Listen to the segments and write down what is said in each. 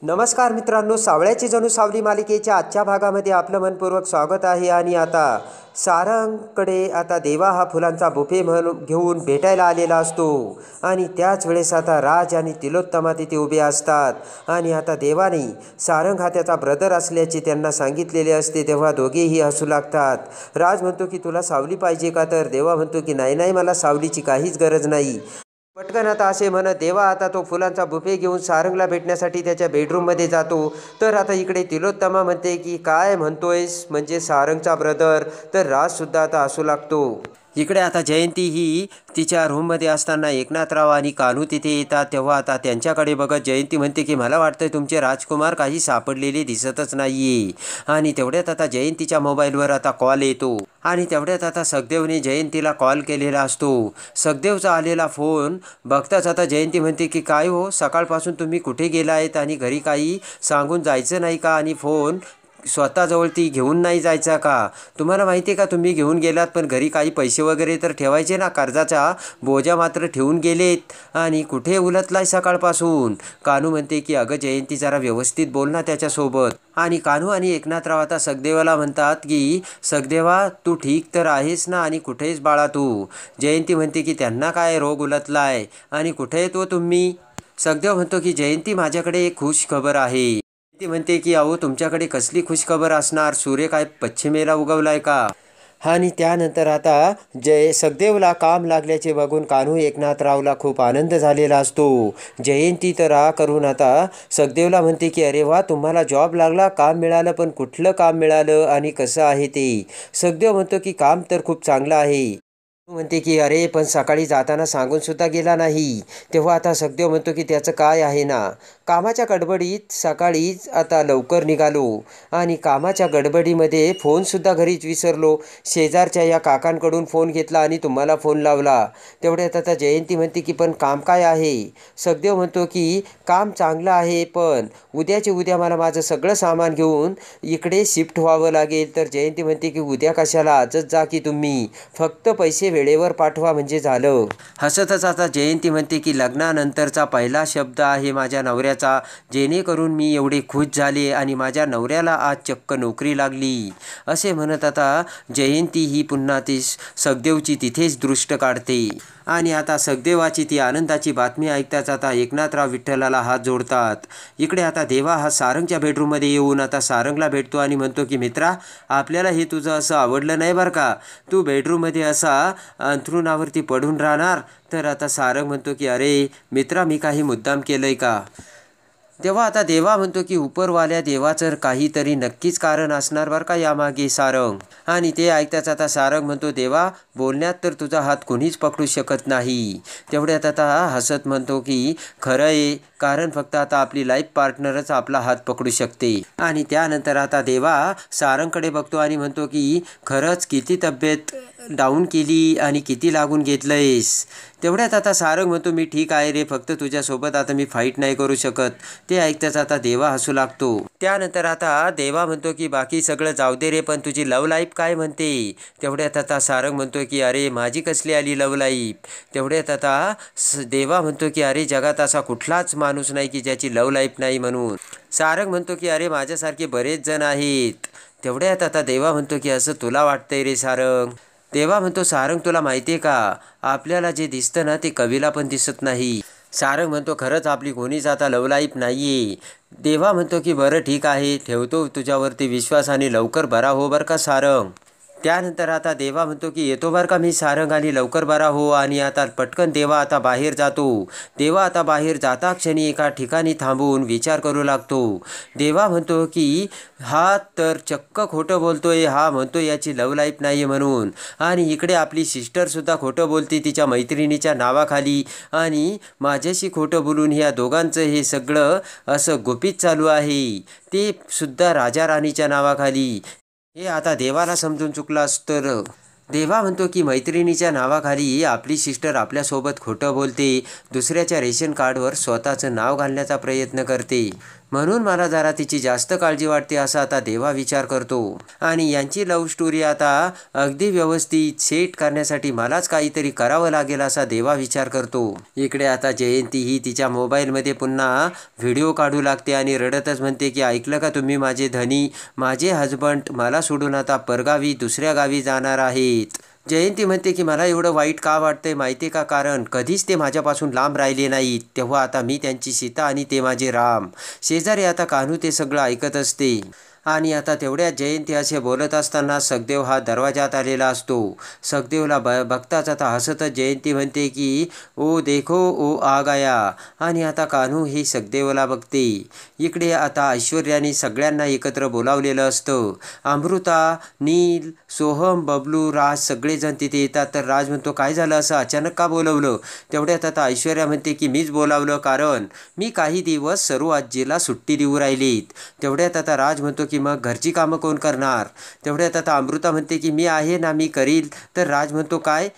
नमस्कार मित्रांनो, सावळ्याची जणू सावली मालिकेच्या आजच्या भागामध्ये आपलं मनपूर्वक स्वागत आहे. आणि आता सारंगकडे आता देवा हा फुलांचा बुफे म्हणून घेऊन भेटायला आलेला असतो. आणि त्याच वेळेस आता राज आणि तिलोत्तमा तिथे उभे असतात. आणि आता देवाने सारंग हा त्याचा ब्रदर असल्याचे त्यांना सांगितलेले असते. तेव्हा दोघेही हसू लागतात. राज म्हणतो की तुला सावली पाहिजे का? तर देवा म्हणतो की नाही नाही, मला सावलीची काहीच गरज नाही. पटकन आता असे म्हणत देवा आता तो फुलांचा बुफे घेऊन सारंगला भेटण्यासाठी त्याच्या बेडरूममध्ये जातो. तर आता इकडे तिलोत्तमा म्हणते की काय म्हणतोयस, म्हणजे सारंगचा ब्रदर? तर राजसुद्धा आता हसू लागतो. इकडे आता जयंती ही तिच्या रूममध्ये असताना एकनाथराव आणि कान्हू तिथे येतात. तेव्हा आता त्यांच्याकडे बघत जयंती म्हणते की मला वाटतं तुमचे राजकुमार काही सापडलेले दिसतच नाहीये. आणि तेवढ्यात आता जयंतीच्या मोबाईलवर आता कॉल येतो. आणि तेवढ्यात आता सखदेवने जयंतीला कॉल केलेला असतो. सखदेवचा आलेला फोन बघताच आता जयंती म्हणते की काय हो, सकाळपासून तुम्ही कुठे गेला आहेत आणि घरी काही सांगून जायचं नाही का? आणि फोन स्वतःजवळ ती घेऊन नाही जायचा का? तुम्हाला माहिती आहे का, तुम्ही घेऊन गेलात पण घरी काही पैसे वगैरे तर ठेवायचे ना, कर्जाचा बोजा मात्र ठेवून गेलेत. आणि कुठे उलटलाय सकाळपासून? कान्हू म्हणते की अगं जयंती, जरा व्यवस्थित बोल ना त्याच्यासोबत. आणि कान्हू आणि एकनाथराव आता सखदेवाला म्हणतात की सखदेवा, तू ठीक तर आहेस ना? आणि कुठेच बाळा तू? जयंती म्हणते की त्यांना काय रोग उलटलाय आणि कुठे येतो तुम्ही? सखदेव म्हणतो की जयंती, माझ्याकडे एक खुश खबर आहे. ती म्हणते की अहो, तुमच्याकडे कसली खुशखबर असणार? सूर्य काय पश्चिमेला उगवलाय का? आणि त्यानंतर आता सखदेवला काम लागल्याचे बघून कान्हू एकनाथरावला खूप आनंद झालेला असतो. जयंती तर करून आता सखदेवला म्हणते की अरे वा, तुम्हाला जॉब लागला, काम मिळालं. पण कुठलं काम मिळालं आणि कसं आहे ते? सखदेव म्हणतो की काम तर खूप चांगलं आहे. म्हणते की अरे पण सकाळी जाताना सांगून सुद्धा गेला नाही. तेव्हा आता सखदेव म्हणतो की त्याचं काय आहे ना, कामाच्या गडबडीत सकाळीच आता लवकर निघालो आणि कामाच्या गडबडीमध्ये फोनसुद्धा घरीच विसरलो. शेजारच्या या काकांकडून फोन घेतला आणि तुम्हाला फोन लावला. तेवढ्यात आता जयंती म्हणते की पण काम काय आहे? सखदेव म्हणतो की काम चांगलं आहे, पण उद्याचे उद्या मला माझं सगळं सामान घेऊन इकडे शिफ्ट व्हावं लागेल. तर जयंती म्हणते की उद्या कशाला, आजच जा की तुम्ही, फक्त पैसे वेळेवर पाठवा म्हणजे झालं. हसतच आता जयंती म्हणते की लग्नानंतरचा पहिला शब्द आहे माझ्या नवऱ्याचा, जेणेकरून मी एवढे खुश झाले आणि माझ्या नवऱ्याला आज चक्क नोकरी लागली. असे म्हणत आता जयंती ही पुन्हा ती सखदेवची तिथेच दृष्ट काढते. आणि आता सखदेवाची ती आनंदाची बातमी ऐकताच आता एकनाथराव विठ्ठलाला हात जोडतात. इकडे आता देवा हा सारंगच्या बेडरूममध्ये येऊन आता सारंगला भेटतो आणि म्हणतो की मित्रा, आपल्याला हे तुझं असं आवडलं नाही बरं का, तू बेडरूममध्ये असा अंथरुणावरती पडून राहणार. तर आता सारंग म्हणतो की अरे मित्रा, मी काही मुद्दाम केलंय का? तेव्हा आता देवा म्हणतो की उपरवाल्या देवाचं काहीतरी नक्कीच कारण असणार बरं का यामागे सारंग. आणि ते ऐकताच आता सारंग म्हणतो देवा, बोलण्यात तर तुझा हात कोणीच पकडू शकत नाही. तेवढ्यात आता हसत म्हणतो की खरं आहे, कारण फक्त आता आपली लाईफ पार्टनरच आपला हात पकडू शकते. आणि त्यानंतर आता देवा सारंगकडे बघतो आणि म्हणतो की खरंच किती तब्येत डाऊन केली आणि किती लागून घेतलंयस? तेवढ्यात आता सारंग म्हणतो मी ठीक आहे रे, फक्त तुझ्यासोबत आता मी फाईट नाही करू शकत. ते ऐकताच आता देवा हसू लागतो. त्यानंतर आता देवा म्हणतो की बाकी सगळं जाऊ दे रे, पण तुझी लव्ह लाईफ काय म्हणते? तेवढ्यात आता सारंग म्हणतो की अरे माझी कसली आली लव्ह लाईफ? तेवढ्यात आता देवा म्हणतो की अरे जगात असा कुठलाच माणूस नाही की ज्याची लव्ह लाईफ नाही म्हणून. सारंग म्हणतो की अरे माझ्यासारखे बरेच जण आहेत. तेवढ्यात आता देवा म्हणतो की असं तुला वाटतंय रे सारंग? देवा म्हणतो सारंग, तुला माहिती आहे का, आपल्याला जे दिसतं ना ते कवीला पण दिसत नाही. सारंग म्हणतो खरंच आपली कोणीच आता लव्ह लाईफ नाहीये. देवा म्हणतो की बरं ठीक आहे, ठेवतो तुझ्यावरती विश्वास आणि लवकर बरा हो बरं का सारंग. त्यानंतर आता देवा म्हणतो की येतो बरं का मी सारंग, आणि लवकर बरा हो. आणि आता पटकन देवा आता बाहेर जातो. देवा आता बाहेर जाता क्षणी एका ठिकाणी थांबून विचार करू लागतो. देवा म्हणतो की हा तर चक्क खोटं बोलतोय, हा म्हणतो याची लव्ह लाईफ नाही म्हणून. आणि इकडे आपली सिस्टरसुद्धा खोटं बोलते तिच्या मैत्रिणीच्या नावाखाली. आणि माझ्याशी खोटं बोलून ह्या दोघांचं हे सगळं असं गुपित चालू आहे, ते सुद्धा राजा राणीच्या नावाखाली. हे आता देवाला समजून चुकलास तर देवा म्हणतो की मैत्रिणीच्या नावाखाली आपली सिस्टर आपल्यासोबत खोटं बोलते, दुसऱ्याच्या रेशन कार्डवर स्वतःचं नाव घालण्याचा प्रयत्न करते. म्हणून मला जरा तिची जास्त काळजी वाटते असा आता देवा विचार करतो. आणि यांची लव्ह स्टोरी आता अगदी व्यवस्थित सेट करण्यासाठी मलाच काहीतरी करावं लागेल असा देवा विचार करतो. इकडे आता जयंती ही तिच्या मोबाईलमध्ये पुन्हा व्हिडिओ काढू लागते आणि रडतच म्हणते की ऐकलं का तुम्ही माझे धनी, माझे हजबंड मला सोडून आता परगावी दुसऱ्या गावी जाणार आहेत. जयंती म्हणते की मला एवढं वाईट का वाटतंय माहिती का, कारण कधीच ते माझ्यापासून लांब राहिले नाहीत. तेव्हा आता मी त्यांची सीता आणि ते माझे राम. शेजारी आता कान्हू ते सगळं ऐकत असते. आणि आता तेवढ्यात जयंती असे बोलत असताना सखदेव हा दरवाजात आलेला असतो. सखदेवला बघताच आता हसतच जयंती म्हणते की ओ देखो ओ आ गया. आणि आता कान्हू ही सखदेवला बघते. इकडे आता ऐश्वर्याने सगळ्यांना एकत्र बोलावलेलं असतं. अमृता, नील, सोहम, बबलू, राज सगळेजण तिथे येतात. तर राज म्हणतो काय झालं, असं अचानक का बोलवलं. तेवढ्यात आता ऐश्वर्या म्हणते की मीच बोलावलं, कारण मी काही दिवस सरू आजीला सुट्टी देऊ राहिलीत. तेवढ्यात आता राज म्हणतो की मग घरची कामं कोण करणार. तेवढ्यात आता अमृता म्हणते की मी आहे ना, मी करील. तर राज म्हणतो काय.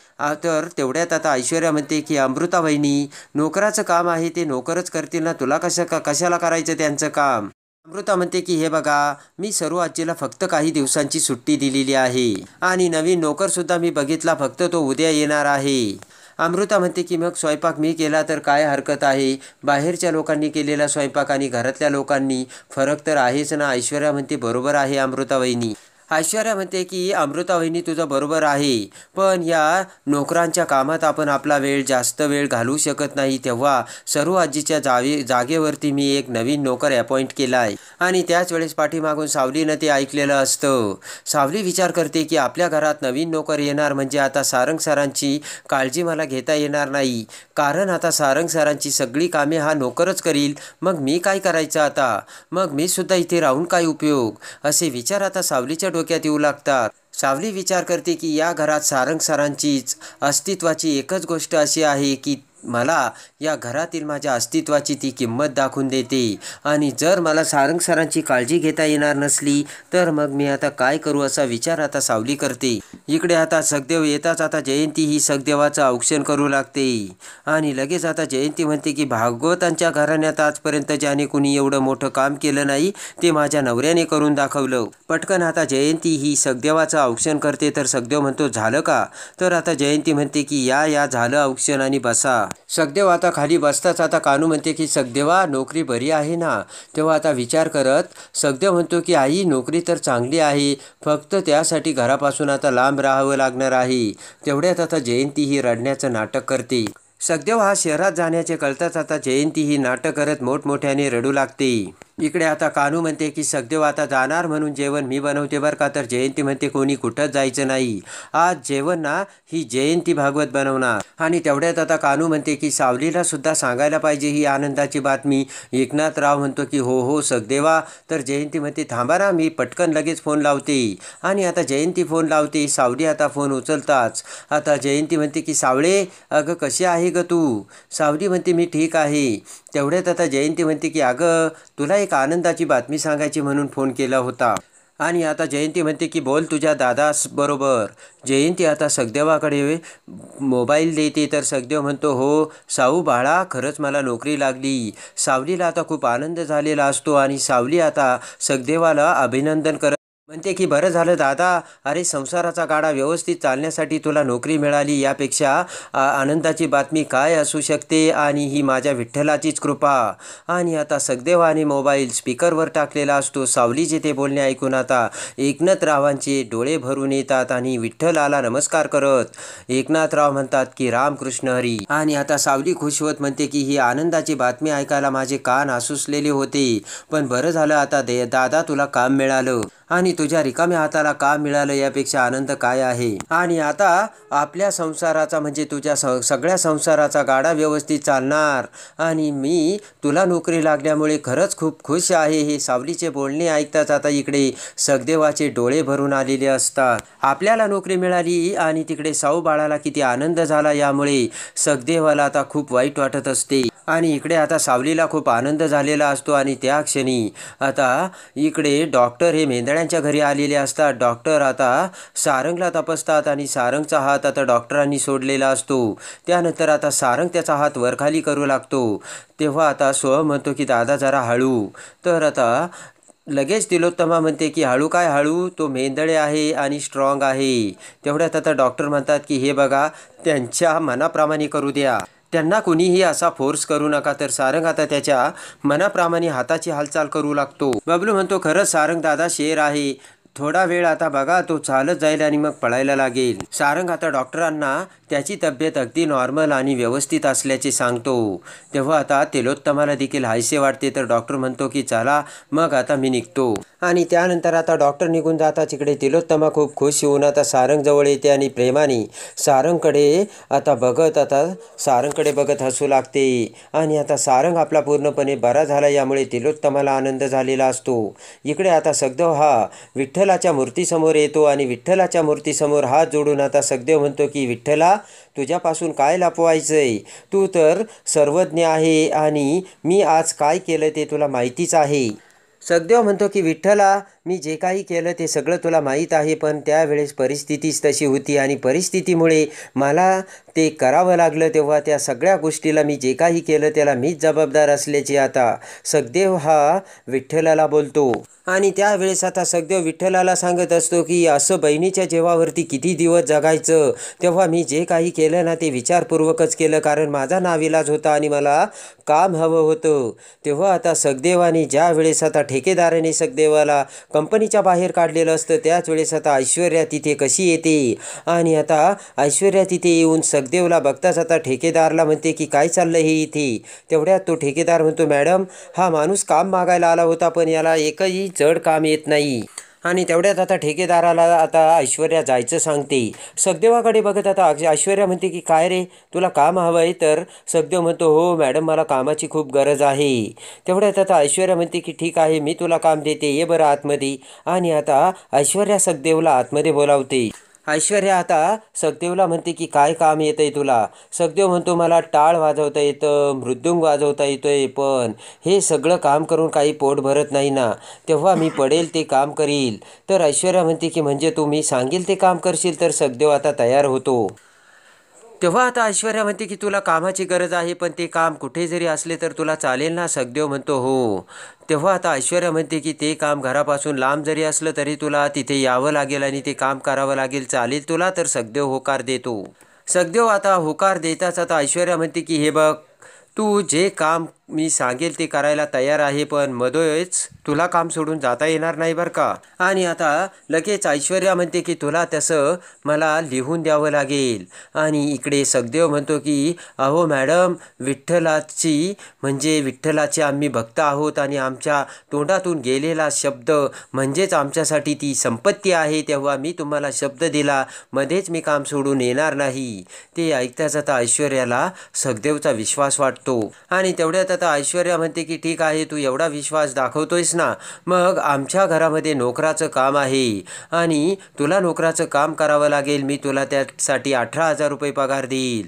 तर तेवढ्यात आता ऐश्वर्या म्हणते की अमृता वहिनी, नोकराचं काम आहे ते नोकरच करतील ना, तुला कशाला करायचं त्यांचं काम. अमृता म्हणते की हे बघा, मी सरू आजीला फक्त काही दिवसांची सुट्टी दिलेली आहे आणि नवीन नोकरसुद्धा मी बघितला, फक्त तो उद्या येणार आहे. अमृता म्हणते की मग स्वयंपाक मी केला तर काय हरकत आहे. बाहेरच्या लोकांनी केलेला स्वयंपाक आणि घरातल्या लोकांनी फरक तर आहेच ना. ऐश्वर्या म्हणते बरोबर आहे अमृता वहिनी. ऐश्वर्या म्हणते की अमृता वहिनी तुझं बरोबर आहे, पण या नोकरांच्या कामात आपण आपला जास्त वेळ घालवू शकत नाही. तेव्हा सरू आजीच्या जागेवरती मी एक नवीन नोकर अपॉइंट केला आहे. आणि त्याच वेळेस पाठीमागून सावलीनं ते ऐकलेलं असतं. सावली विचार करते की आपल्या घरात नवीन नोकर येणार म्हणजे आता सारंग सरांची काळजी मला घेता येणार नाही, कारण आता सारंग सरांची सगळी कामे हा नोकरच करील. मग मी काय करायचं आता, मग मी सुद्धा इथे राहून काय उपयोग. असे विचार आता सावलीच्या डोक्यात येऊ लागतात. सावली विचार करते की या घरात सारंग सरांचीच अस्तित्वाची एकच गोष्ट अशी आहे की मला या घरातील माझ्या अस्तित्वाची ती किंमत दाखवून देते. आणि जर मला सारंग सरांची काळजी घेता येणार नसली तर मग मी आता काय करू असा विचार आता सावली करते. इकडे आता सखदेव येताच आता जयंती ही सखदेवाचं औक्षण करू लागते. आणि लगेच आता जयंती म्हणते की भागवतांच्या घराण्यात आजपर्यंत ज्याने कुणी एवढं मोठं काम केलं नाही ते माझ्या नवऱ्याने करून दाखवलं. पटकन आता जयंती ही सखदेवाचं औक्षण करते. तर सखदेव म्हणतो झालं का. तर आता जयंती म्हणते की या झालं औक्षण आणि बसा. सखदेव आता खाली बसताच आता कान्हू म्हणते की सखदेवा नोकरी बरी आहे ना. तेव्हा आता विचार करत सखदेव म्हणतो की आई नोकरी तर चांगली आहे, फक्त त्यासाठी घरापासून आता लांब राहावं लागणार आहे. तेवढ्यात आता जयंती ही रडण्याचं नाटक करते. सखदेव हा शहरात जाण्याचे कळताच आता जयंती ही नाटक करत मोठमोठ्याने रडू लागते. इकडे आता कान्हू म्हणते की सखदेव आता जाणार म्हणून जेवण मी बनवते बरं का. तर जयंती म्हणते कोणी कुठंच जायचं नाही, आज जेवण ना ही जयंती भागवत बनवणार. आणि तेवढ्यात आता कान्हू म्हणते की सावलीला सुद्धा सांगायला पाहिजे ही आनंदाची बातमी. एकनाथराव म्हणतो की हो सखदेवा. तर जयंती म्हणते थांबा ना, मी पटकन लगेच फोन लावते. आणि आता जयंती फोन लावते. सावली आता फोन उचलताच आता जयंती म्हणते की सावळे अगं कशी आहे ग तू. सावली म्हणते मी ठीक आहे. तेवढ्यात आता जयंती म्हणते की अगं तुला एक आनंदाची बातमी सांगायची म्हणून फोन केला होता. आणि आता जयंती म्हणते की बोल तुझ्या दादास बरोबर. जयंती आता सखदेवाकडे मोबाईल देते. तर सखदेव म्हणतो हो साऊ बाळा, खरंच मला नोकरी लागली. सावलीला आता खूप आनंद झालेला असतो आणि सावली आता सखदेवाला अभिनंदन करत म्हणते की बरं झालं दादा, अरे संसाराचा गाडा व्यवस्थित चालण्यासाठी तुला नोकरी मिळाली, यापेक्षा आनंदाची बातमी काय असू शकते. आणि ही माझ्या विठ्ठलाचीच कृपा. आणि आता सखदेवाने मोबाईल स्पीकरवर टाकलेला असतो. सावलीचे ते बोलणे ऐकून आता एकनाथरावांचे डोळे भरून येतात आणि विठ्ठलाला नमस्कार करत एकनाथराव म्हणतात की रामकृष्ण हरी. आणि आता सावली खुश होत म्हणते की ही आनंदाची बातमी ऐकायला माझे कान आसुसलेले होते, पण बरं झालं आता दादा तुला काम मिळालं आणि तुझ्या रिकाम्या हाताला काम मिळालं, यापेक्षा आनंद काय आहे. आणि आता आपल्या संसाराचा म्हणजे तुझ्या सगळ्या संसाराचा गाडा व्यवस्थित चालणार आणि मी तुला नोकरी लागल्यामुळे खरंच खूप खुश आहे. हे सावलीचे बोलणे ऐकताच आता इकडे सखदेवाचे डोळे भरून आलेले असतात. आपल्याला नोकरी मिळाली आणि तिकडे साऊ बाळाला किती आनंद झाला, यामुळे सखदेवाला आता खूप वाईट वाटत असते. आणि इकडे आता सावलीला खूप आनंद झालेला असतो आणि त्या क्षणी आता इकडे डॉक्टर हे मेंढळ्यांच्या घरी आलेले असतात. डॉक्टर आता सारंगला तपासतात आणि सारंगचा हात आता डॉक्टरांनी सोडलेला असतो. त्यानंतर आता सारंग त्याचा हात वरखाली करू लागतो. तेव्हा आता सोहम म्हणतो की दादा जरा हळू. तर आता लगेच तिलोत्तमा म्हणते की हळू काय हळू, तो मेंदळे आहे आणि स्ट्रॉंग आहे. तेवढ्यात आता डॉक्टर म्हणतात की हे बघा, त्यांच्या मनाप्रमाणे करू द्या, त्यांना कुणीही असा फोर्स करू नका. तर सारंग आता त्याच्या मनाप्रमाणे हाताची हालचाल करू लागतो. बबलू म्हणतो खरंच सारंग दादा शेर आहे, थोडा वेळ आता बघा तो चालत जाईल आणि मग पळायला लागेल. सारंग आता डॉक्टरांना त्याची तब्येत अगदी नॉर्मल आणि व्यवस्थित असल्याचे सांगतो. तेव्हा आता तिलोत्तमाला देखील हायसे वाटते. तर डॉक्टर म्हणतो की चला मग आता मी निघतो. आणि त्यानंतर आता डॉक्टर निघून जाताच इकडे तिलोत्तमा खूप खुश होऊन आता सारंग जवळ येते आणि प्रेमाने सारंगकडे बघत हसू लागते. आणि आता सारंग आपला पूर्णपणे बरा झाला यामुळे तिलोत्तमाला आनंद झालेला असतो. इकडे आता सखदेव हा विठ्ठलाच्या मूर्तीसमोर येतो आणि विठ्ठलाच्या मूर्तीसमोर हात जोडून आता सखदेव म्हणतो की विठ्ठला, तुझ्यापासून काय लपवायचंय, तू तर सर्वज्ञ आहे आणि मी आज काय केलं ते तुला माहितीच आहे. सखदेव म्हणतो की विठ्ठला, मी जे काही केलं ते सगळं तुला माहीत आहे, पण त्यावेळेस परिस्थितीच तशी होती आणि परिस्थितीमुळे मला ते करावं लागलं. तेव्हा त्या सगळ्या गोष्टीला मी जे काही केलं त्याला मीच जबाबदार असल्याचे आता सखदेव हा विठ्ठलाला बोलतो. आणि त्यावेळेस आता सखदेव विठ्ठलाला सांगत असतो की असं बहिणीच्या जीवावरती किती दिवस जगायचं. तेव्हा मी जे काही केलं ना ते विचारपूर्वकच केलं, कारण माझा नाविलाज होता आणि मला काम हवं होतं. तेव्हा आता सखदेवाने ज्या वेळेस आता ठेकेदाराने सखदेवाला कंपनीच्या बाहेर काढलेलं असतं त्याच वेळेस आता ऐश्वर्या तिथे कशी येते. आणि आता ऐश्वर्या तिथे येऊन सखदेवला बघताच आता ठेकेदारला म्हणते की काय चाललं हे इथे. तेवढ्यात तो ठेकेदार म्हणतो मॅडम, हा माणूस काम मागायला आला होता पण याला एकही जड काम येत नाही. आणि तेवढ्यात आता ठेकेदाराला आता ऐश्वर्या जायचं सांगते. सखदेवाकडे बघत आता ऐश्वर्या म्हणते की काय रे, तुला काम हवं आहे. तर सखदेव म्हणतो हो मॅडम, मला कामाची खूप गरज आहे. तेवढ्यात आता ऐश्वर्या म्हणते की ठीक आहे, मी तुला काम देते, ये बरं आतमध्ये. आणि आता ऐश्वर्या सखदेवला आतमध्ये बोलावते. ऐश्वर्या आता सखदेवला म्हणते की काय काम येतं आहे तुला. सखदेव म्हणतो मला टाळ वाजवता येतं, मृदुंग वाजवता येतोय, पण हे सगळं काम करून काही पोट भरत नाही ना, तेव्हा मी पडेल ते काम करील. तर ऐश्वर्या म्हणते की म्हणजे तुम्ही सांगेल ते काम करशील. तर सखदेव आता तयार होतो. तेव्हा आता ऐश्वर्या म्हणते की तुला कामाची गरज आहे, पण ते काम कुठे जरी असले तर तुला चालेल ना. सखदेव म्हणतो हो. तेव्हा आता ऐश्वर्या म्हणते की ते काम घरापासून लांब जरी असलं तरी तुला तिथे यावं लागेल आणि ते काम करावं लागेल, चालेल तुला. तर सखदेव होकार देतो. सखदेव आता होकार देताच आता ऐश्वर्या म्हणते की हे बघ, तू जे काम मी सांगेल ते करायला तयार आहे, पण मधोच तुला काम सोडून जाता येणार नाही बरं का. आणि आता लगेच ऐश्वर्या म्हणते की तुला तसं मला लिहून द्यावं लागेल. आणि इकडे सखदेव म्हणतो की अहो मॅडम, विठ्ठलाचे आम्ही भक्त आहोत आणि आमच्या तोंडातून गेलेला शब्द म्हणजेच आमच्यासाठी ती संपत्ती आहे. तेव्हा मी तुम्हाला शब्द दिला, मध्येच मी काम सोडून येणार नाही. ते ऐकताच आता ऐश्वर्याला सखदेवचा विश्वास वाटतो. आणि तेवढ्यात आता ऐश्वर्या म्हणते की ठीक आहे, तू एवढा विश्वास दाखवतोयस ना, मग आमच्या घरामध्ये नोकराचं काम आहे आणि तुला नोकराचं काम करावं लागेल. मी तुला त्यासाठी 18,000 रुपये पगार देईल.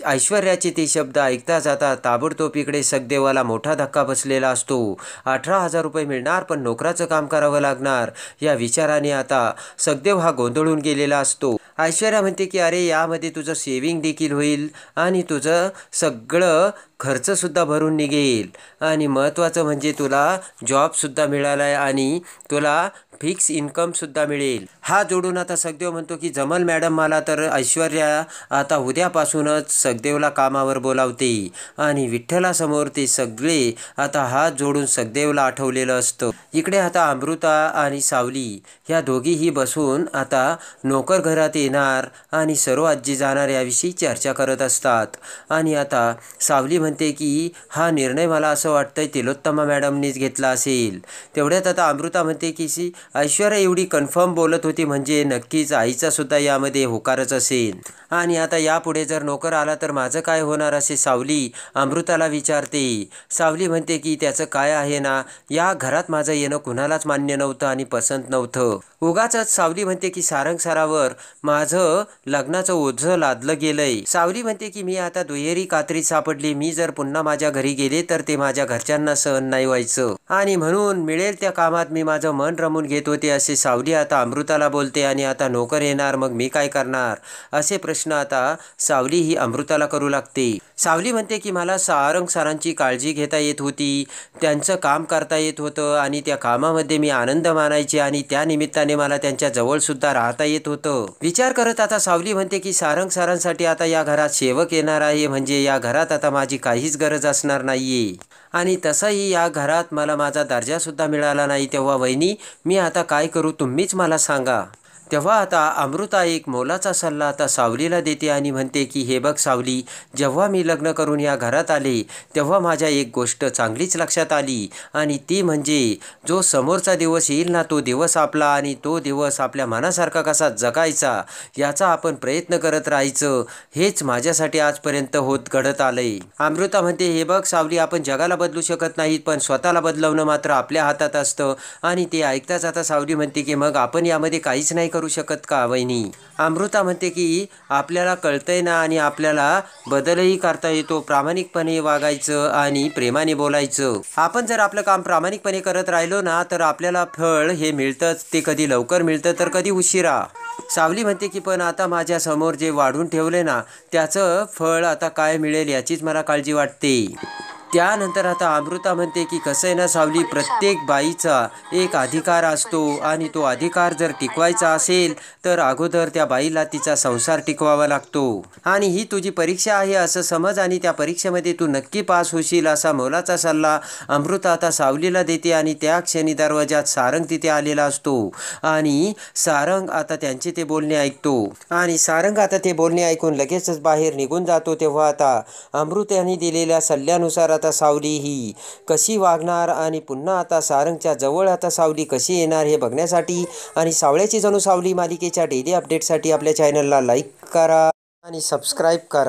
ऐश्वर्याचे ते शब्द ऐकता जाता ताबडतोब इकडे सखदेवाला मोठा धक्का बसलेला असतो. 18,000 रुपये मिळणार, पण नोकराचं काम करावं लागणार, या विचाराने आता सखदेव हा गोंधळून गेलेला असतो. ऐश्वर्या म्हणते की अरे, यामध्ये तुझं सेविंग देखील होईल आणि तुझं सगळं खर्चसुद्धा भरून निघेल आणि महत्त्वाचं म्हणजे तुला जॉबसुद्धा मिळाला आहे आणि तुला फिक्स इन्कमसुद्धा मिळेल. हा जोडून आता सखदेव म्हणतो की जमल मॅडम मला. तर ऐश्वर्या आता उद्यापासूनच सखदेवला कामावर बोलावते आणि विठ्ठलासमोर ते सगळे आता हात जोडून सखदेवला आठवलेलं असतं. इकडे आता अमृता आणि सावली ह्या दोघीही बसून आता नोकर घरात येणार आणि सर्व आजी जाणार याविषयी चर्चा करत असतात. आणि आता सावली म्हणते की हा निर्णय मला असं वाटतंय तिलोत्तमा मॅडमनीच घेतला असेल. तेवढ्यात आता अमृता म्हणते की ऐश्वर्या एवढी कन्फर्म बोलत होती म्हणजे नक्कीच आईचा सुद्धा यामध्ये होकारच असेल. आणि आता यापुढे जर नोकर आला तर माझं काय होणार, असे सावली अमृताला विचारते. सावली म्हणते की त्याचं काय आहे ना, या घरात माझं येणं कुणालाच मान्य नव्हतं आणि पसंत नव्हतं. उगाचच सावली म्हणते की सारंग सरावर माझं लग्नाचं ओझं लादलं गेलंय. सावली म्हणते की मी आता दुहेरी कात्रीत सापडली. मी जर पुन्हा माझ्या घरी गेले तर ते माझ्या घरच्यांना सहन नाही व्हायचं आणि म्हणून मिळेल त्या कामात मी माझं मन रमून घेत होते असे सावली आता अमृताला बोलते. आणि आता नोकर येणार मग मी काय करणार असे प्रश्न आता सावली ही अमृताला करू लागते. सावली म्हणते की मला सारंग सरांची काळजी घेता येत होती, त्यांचं काम करता येत होतं आणि त्या कामामध्ये मी आनंद मानायचे आणि त्या निमित्ताने मला त्यांच्या जवळसुद्धा राहता येत होतं. विचार करत आता सावली म्हणते की सारंग सरांसाठी आता या घरात सेवक येणार आहे, म्हणजे या घरात आता माझी काहीच गरज असणार नाहीये आणि तसंही या घरात मला माझा दर्जासुद्धा मिळाला नाही. तेव्हा वहिनी मी आता काय करू तुम्हीच मला सांगा. तेव्हा आता अमृता एक मोलाचा सल्ला आता सावलीला देते आणि म्हणते की हे बघ सावली, जेव्हा मी लग्न करून या घरात आले तेव्हा माझ्या एक गोष्ट चांगलीच लक्षात आली आणि ती म्हणजे जो समोरचा दिवस येईल ना तो दिवस आपला आणि तो दिवस आपल्या मनासारखा कसा जगायचा याचा आपण प्रयत्न करत राहायचं, हेच माझ्यासाठी आजपर्यंत घडत आलंय. अमृता म्हणते हे बघ सावली, आपण जगाला बदलू शकत नाहीत पण स्वतःला बदलवणं मात्र आपल्या हातात असतं. आणि ते ऐकताच आता सावली म्हणते की मग आपण यामध्ये काहीच नाही करू शकत का वहिनी. अमृता म्हणते की आपल्याला कळतंय ना आणि आपल्याला बदलही करता येतो, प्रामाणिकपणे वागायचं आणि प्रेमाने बोलायचं. आपण जर आपलं काम प्रामाणिकपणे करत राहिलो ना तर आपल्याला फळ हे मिळतंच, ते कधी लवकर मिळतं तर कधी उशिरा. सावली म्हणते की पण आता माझ्या समोर जे वाढून ठेवले ना त्याचं फळ आता काय मिळेल याचीच मला काळजी वाटते. त्यानंतर आता अमृता म्हणते की कसं आहे ना सावली, प्रत्येक बाईचा एक अधिकार असतो आणि तो अधिकार जर टिकवायचा असेल तर अगोदर त्या बाईला तिचा संसार टिकवावा लागतो आणि ही तुझी परीक्षा आहे असं समज आणि त्या परीक्षेमध्ये तू नक्की पास होशील असा मोलाचा सल्ला अमृता आता सावलीला देते. आणि त्या क्षणी दरवाजात सारंग तिथे आलेला असतो आणि सारंग आता त्यांचे ते बोलणे ऐकतो आणि सारंग आता ते बोलणे ऐकून लगेचच बाहेर निघून जातो. तेव्हा आता अमृताने दिलेल्या सल्ल्यानुसार आता सावली ही कशी वागणार आणि पुन्हा आता सारंगच्या जवळ आता सावली कशी येणार हे बघण्यासाठी आणि सावळ्याची जणू सावली मालिकेच्या डेली अपडेटसाठी आपल्या चॅनलला लाईक करा आणि सबस्क्राईब करा.